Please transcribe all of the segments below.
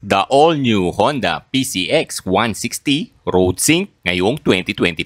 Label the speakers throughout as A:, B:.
A: The all-new Honda PCX 160 Road Sync ngayong 2025.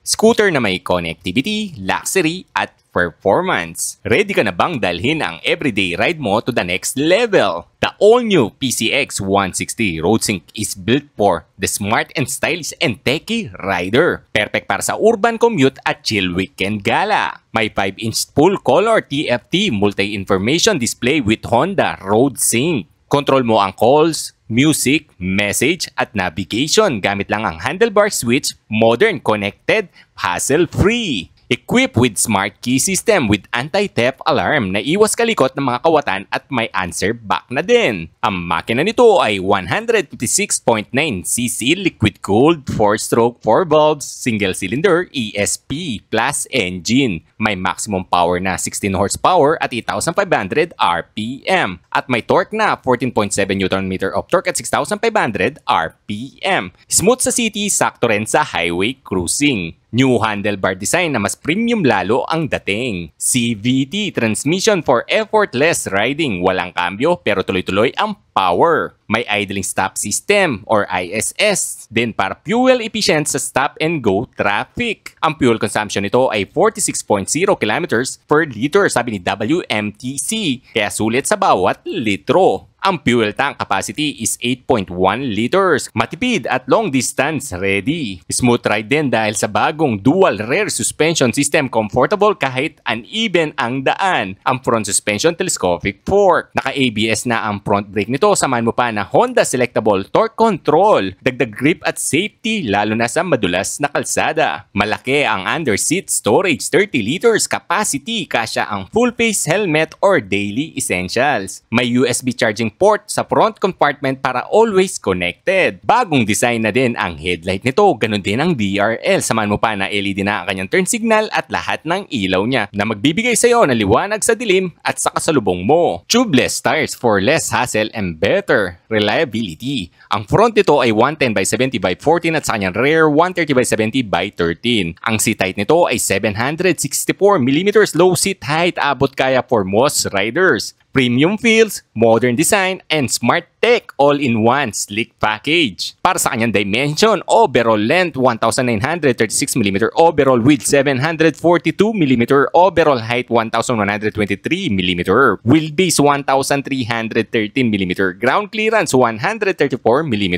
A: Scooter na may connectivity, luxury at performance. Ready ka na bang dalhin ang everyday ride mo to the next level? The all-new PCX 160 Road Sync is built for the smart and stylish and techy rider. Perfect para sa urban commute at chill weekend gala. May 5-inch full-color TFT multi-information display with Honda Road Sync. Control mo ang calls, music, message at navigation gamit lang ang handlebar switch, modern, connected, hassle-free. Equipped with smart key system with anti-theft alarm na iwas kalikot ng mga kawatan at may answer back na din. Ang makina nito ay 156.9cc liquid-cooled 4-stroke 4-valves single-cylinder ESP plus engine. May maximum power na 16 horsepower at 8,500 RPM. At may torque na 14.7 Nm of torque at 6,500 RPM. Smooth sa city, sakto rin sa highway cruising. New handlebar design na mas premium lalo ang dating. CVT transmission for effortless riding. Walang cambio pero tuloy-tuloy ang power. May idling stop system or ISS din para fuel efficient sa stop and go traffic. Ang fuel consumption nito ay 46.0 kilometers per liter sabi ni WMTC kaya sulit sa bawat litro. Ang fuel tank capacity is 8.1 liters. Matipid at long distance ready. Smooth ride din dahil sa bagong dual rear suspension system. Comfortable kahit uneven ang daan. Ang front suspension telescopic fork. Naka-ABS na ang front brake nito. Samahan mo pa na Honda Selectable Torque Control. Dagdag grip at safety lalo na sa madulas na kalsada. Malaki ang under seat storage. 30 liters capacity. Kasya ang full face helmet or daily essentials. May USB charging port sa front compartment para always connected. Bagong design na din ang headlight nito, ganun din ang DRL. Samahan mo pa na LED na ang kanyang turn signal at lahat ng ilaw niya na magbibigay sa iyo ng liwanag sa dilim at sa kasalubong mo. Tubeless tires for less hassle and better reliability. Ang front nito ay 110/70/14 at sa kanyang rear 130/70/13. Ang seat height nito ay 764mm low seat height, abot kaya for most riders. Premium feels, modern design, and smart tech all-in-one sleek package. Para sa kanyang dimension, overall length 1,936mm, overall width 742mm, overall height 1,123mm, wheelbase 1,313mm, ground clearance 134mm,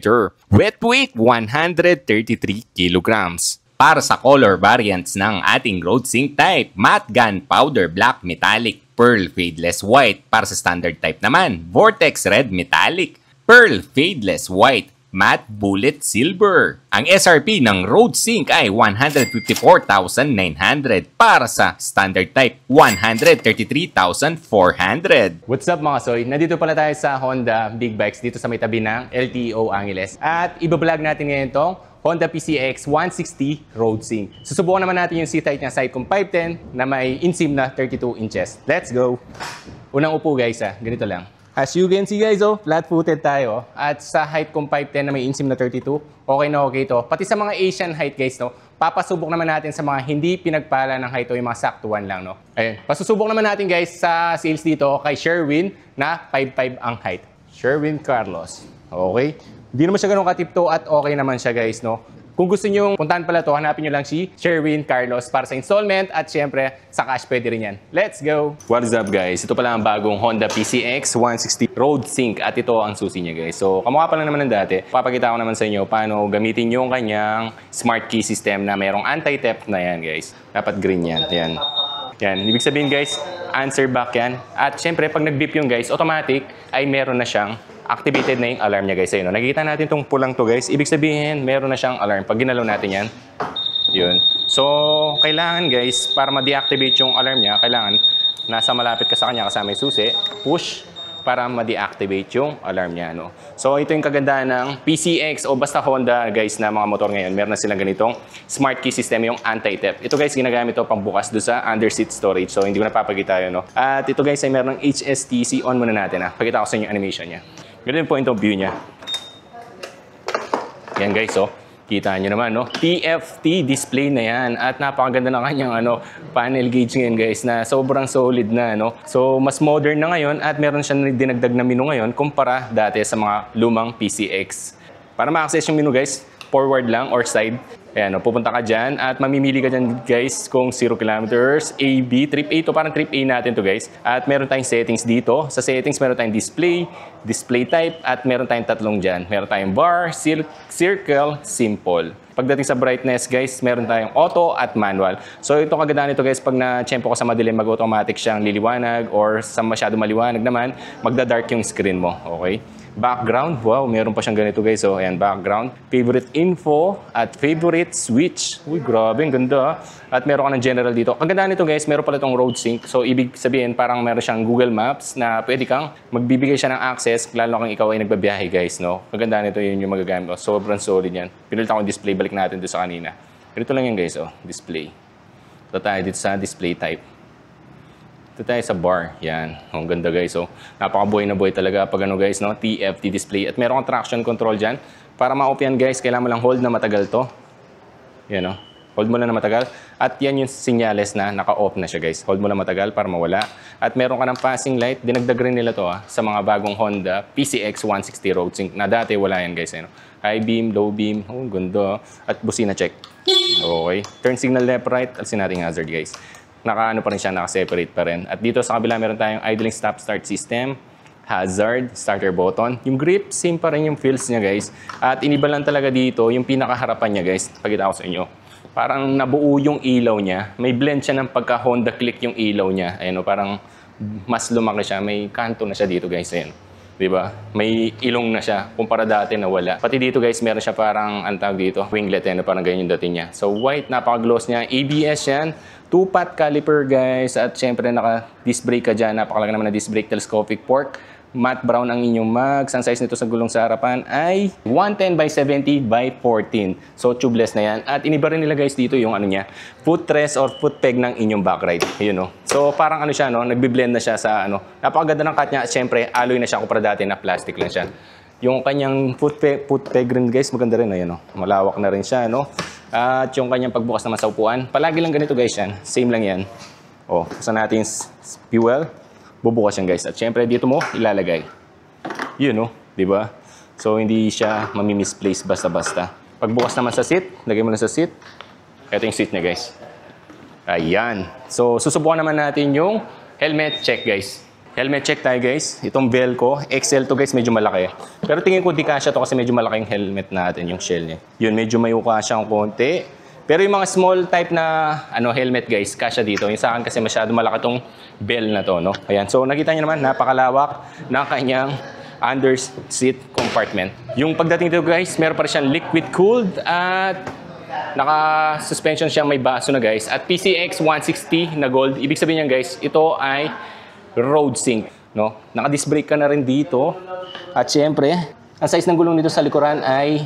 A: wet weight 133kg. Para sa color variants ng ating Road Sync type, matte gunpowder black metallic, pearl fadeless white. Para sa standard type naman, vortex red metallic, pearl fadeless white, matte bullet silver. Ang SRP ng Road Sync ay 154,900. Para sa standard type, 133,400.
B: What's up mga soy? Nandito pala tayo sa Honda Big Bikes dito sa may tabi ng LTO Angeles. At ibablog natin ngayon itong Honda PCX 160 Road Sync. Susubukan naman natin yung seat height niya sa Icom 510 na may inseam na 32 inches. Let's go! Unang upo guys ganito lang. As you can see guys, flat-footed tayo. At sa height kong 510 na may inseam na 32, okay na okay to. Pati sa mga Asian height guys, papasubok naman natin sa mga hindi pinagpala ng height o yung mga saktuan lang. Ayun. Pasusubok naman natin guys sa sales dito kay Sherwin na 5'5 ang height. Sherwin Carlos. Okay? Hindi naman siya ganun katipto at okay naman siya guys, Kung gusto nyo puntahan pala to, hanapin nyo lang si Sherwin Carlos para sa installment at syempre sa cash pwede rin yan. Let's go! What is up guys? Ito pala ang bagong Honda PCX 160 Road Sync at ito ang susi niya guys. So kamukha pa lang naman ng dati. Papakita ko naman sa inyo paano gamitin yung kanyang smart key system na mayroong anti-theft na yan guys. Dapat green yan. Yan. Ibig sabihin guys, answer back yan. At syempre pag nag-beep yung guys, automatic ay meron na siyang activated na yung alarm niya guys. Ayun, nakikita natin itong pulang to guys. Ibig sabihin, meron na siyang alarm. Pag ginalaw natin yan, yun. So, kailangan guys, para ma-deactivate yung alarm niya, kailangan nasa malapit ka sa kanya kasama yung susi, push, para ma-deactivate yung alarm niya. So, ito yung kagandahan ng PCX o basta Honda guys na mga motor ngayon. Meron na silang ganitong smart key system, yung anti-theft. Ito guys, ginagamit ito pangbukas doon sa under seat storage. So, hindi ko napapagita yun. At ito guys ay meron ng HSTC. On muna natin. Pakita ko sa inyo yung animation niya. Ganun po yung view niya. Yan guys, Kita nyo naman, no? TFT display na yan. At napakaganda na kanyang panel gauge ngayon, guys, na sobrang solid na, no? So, mas modern na ngayon at meron siyang dinagdag na menu ngayon kumpara dati sa mga lumang PCX. Para ma-access yung menu, guys, forward lang or side. Ayan, pupunta ka dyan at mamimili ka dyan, guys, kung 0 kilometers, A, B, trip A to, parang trip A natin to, guys. At meron tayong settings dito. Sa settings, meron tayong display, display type, at meron tayong tatlong dyan. Meron tayong bar, circle, simple. Pagdating sa brightness, guys, meron tayong auto at manual. So, ito kagandahan nito, guys, pag na-tsempo ko sa madilim, mag-automatic siyang liliwanag or sa masyado maliwanag naman, magda-dark yung screen mo, okay? Background, wow, meron pa siyang ganito, guys. So, ayan, background. Favorite info at favorite switch. Uy, grabe, ang ganda. At meron ka ng general dito. Ang ganda nito, guys, meron pala itong road sync. So, ibig sabihin, parang meron siyang Google Maps na pwede kang magbibigay siya ng access lalo kung ikaw ay nagbabiyahe, guys, no? Ang ganda nito, yun yung magagamit ko. Sobrang solid yan. Pinilitan ko yung display. Balik natin doon sa kanina. Ganito lang yan, guys, oh, display. Ito tayo dito sa display type. Ito tayo sa bar. Yan. Ang ganda, guys. So, napakabuhay na buhay talaga pag guys, no? TFT display. At meron kang traction control dyan. Para ma-off yan, guys, kailangan mo lang hold na matagal to. Yan, no? Hold mo lang na matagal. At yan yung sinyales na naka-off na siya, guys. Hold mo lang matagal para mawala. At meron ka ng passing light. Dinagdag rin nila to, sa mga bagong Honda PCX 160 Road Sync. Na dati wala yan, guys. High beam, low beam. Oh, ganda. At busina check. Okay. Turn signal left, right. Alisin natin yung hazard, guys. Naka-ano pa rin siya, naka-separate pa rin. At dito sa kabila, meron tayong idling stop-start system, hazard, starter button. Yung grip, same pa rin yung feels niya, guys. At iniba lang talaga dito, yung pinakaharapan niya, guys. Pakita ko sa inyo. Parang nabuo yung ilaw niya. May blend siya ng pagka-Honda click yung ilaw niya. Ayun, parang mas lumaki siya. May kanto na siya dito, guys. Ayun. Diba? May ilong na siya. Kumpara dati na wala. Pati dito, guys, meron siya parang, ang tawag dito, winglet. Parang ganyan yung dating niya. So, white, napaka-gloss niya. ABS yan. 2-pot caliper, guys. At syempre, naka-disc brake ka dyan. Napakalaki naman na disc brake, telescopic fork. Matte brown ang inyong mags. Ang size nito sa gulong sa harapan ay 110 by 70 by 14. So, tubeless na yan. At iniba rin nila, guys, dito yung footrest or foot peg ng inyong backride. Yun, no? So, parang siya, no? Nagbi-blend na siya sa, napakaganda ng cut niya. At syempre, alloy na siya kumpara dati na plastic lang siya. Yung kanyang foot peg rin, guys, maganda rin. Ayun, no? Malawak na rin siya, no? At yung kanyang pagbukas naman sa upuan, palagi lang ganito, guys, yan. Same lang yan. O, kusan natin yung fuel. Bubukas yan, guys. At syempre, dito mo ilalagay. Yun, no? Diba? So, hindi siya mami-misplace basta-basta. Pagbukas naman sa seat, lagay mo lang sa seat. Ito yung seat niya, guys. Ayan. So, susubukan naman natin yung helmet check, guys. Helmet check tayo, guys. Itong Velcro. XL to, guys. Medyo malaki. Pero tingin ko di kasya to kasi medyo malaki yung helmet natin, yung shell niya. Yun, medyo may ukasya ang konti. Pero yung mga small type na helmet, guys, kasya dito. Yung sa akin kasi masyado malaki tong bell na to, no? Ayan. So, nakita niyo naman, napakalawak ng kanyang under seat compartment. Yung pagdating dito, guys, meron pa rin siyang liquid cooled at naka-suspension siya, may baso na, guys. At PCX 160 na gold. Ibig sabihin niyan, guys, ito ay road sync, no? Naka-disc brake ka na rin dito. At syempre, ang size ng gulong dito sa likuran ay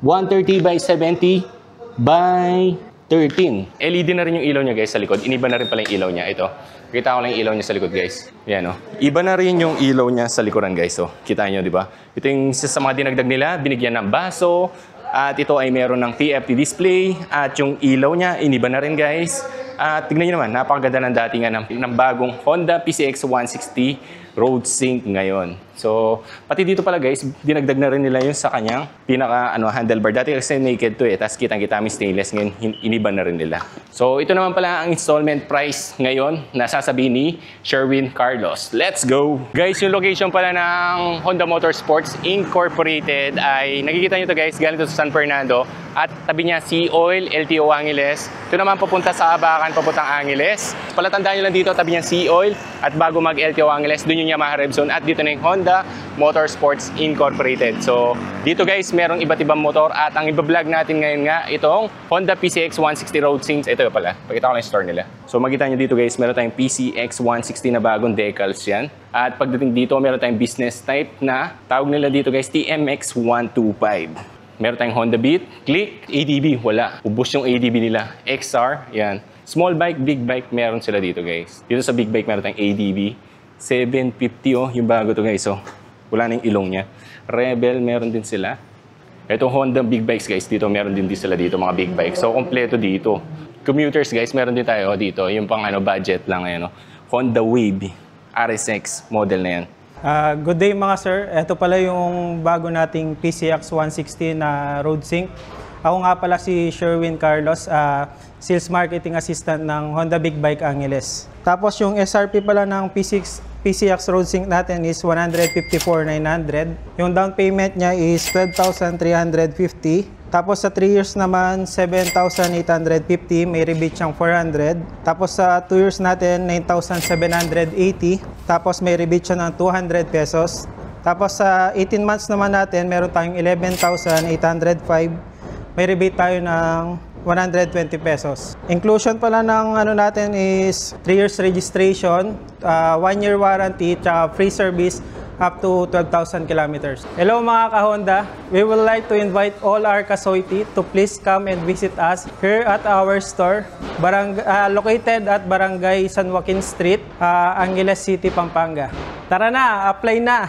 B: 130 by 70 by 13. LED na rin yung ilaw niya, guys, sa likod. Iniba na rin pala yung ilaw niya. Ito. Kita ko lang yung ilaw niya sa likod, guys. Yan, no? Iba na rin yung ilaw niya sa likuran, guys. So, kita nyo, di ba? Ito yung sa mga dinagdag nila. Binigyan ng baso. At ito ay meron ng TFT display. At yung ilaw niya, iniba na rin, guys. At tignan nyo naman, napakaganda ng datingan ng bagong Honda PCX 160 Road Sync ngayon. So, pati dito pala, guys, dinagdag na rin nila yun sa kanyang pinaka handlebar. Dati kasi naked to tapos kitang-kita may stainless, ngayon iniba na rin nila. So, ito naman pala ang installment price ngayon na sasabihin ni Sherwin Carlos. Let's go! Guys, yung location pala ng Honda Motorsports Incorporated ay nakikita nyo to, guys, galing to sa San Fernando at tabi niya Sea Oil, LTO Angeles. Ito naman papunta sa Abacan, papuntang Angeles. Palatandaan nyo lang dito, tabi niya Sea Oil at bago mag LTO Angeles, doon yung Yamaha Rebzone at dito na yung Honda Motorsports Incorporated. So, dito, guys, merong iba't ibang motor at ang ibablog natin ngayon nga itong Honda PCX 160 Road Sync. Ito pala, pakita ko lang yung store nila. So, makita nyo dito, guys, meron tayong PCX 160 na bagong decals yan. At pagdating dito, meron tayong business type na tawag nila dito, guys, TMX 125. Meron tayong Honda Beat, Click, ADB, wala. Ubus yung ADB nila. XR, yan. Small bike, big bike, meron sila dito, guys. Dito sa big bike, meron tayong ADB. 750, yung bago to, guys. So, wala na yung ilong niya. Rebel, meron din sila. Itong Honda Big Bikes guys, dito meron din sila dito mga big bikes. So kompleto dito. Commuters guys, meron din tayo dito. Yung pang budget lang ano. Honda Wave RSX model na yan.
C: Good day mga sir. Ito pala yung bago nating PCX 160 na road sync. Ako nga pala si Sherwin Carlos, Sales Marketing Assistant ng Honda Big Bike Angeles. Tapos yung SRP pala ng PCX Road Sync natin is 154,900. Yung down payment niya is 12,350. Tapos sa 3 years naman, 7,850. May rebate siyang 400. Tapos sa 2 years natin, 9,780. Tapos may rebate siya ng 200 pesos. Tapos sa 18 months naman natin, meron tayong 11,805. May rebate tayo ng 120 pesos. Inclusion pala ng natin is 3 years registration, 1 year warranty, tsaka free service up to 12,000 kilometers. Hello mga ka-Honda! We would like to invite all our Kasoiti to please come and visit us here at our store, located at Barangay San Joaquin Street, Angeles City, Pampanga. Tara na! Apply na!